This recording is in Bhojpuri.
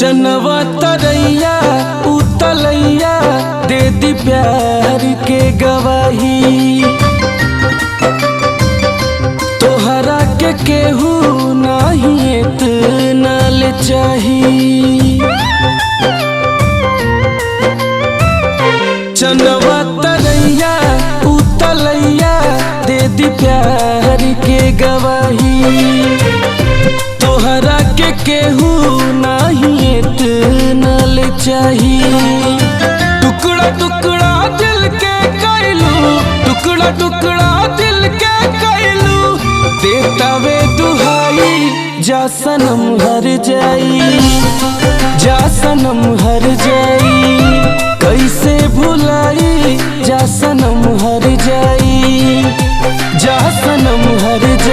चनवा तरैया उतलैया दे दी प्यार के गवाही। तोहरा के केहू नहीं इतना ले चाही। चनवा तरैया उतलैया दे दी प्यार के गवाही। तोहरा के केहू नहीं इतना ले चाही। टुकड़ा टुकड़ा दिल के कैलू, टुकड़ा टुकड़ा दिल के कैलू, देता वे दुहाई जा सनम हर जाई, जा सनम हर जाई। कैसे भुलाई जा सनम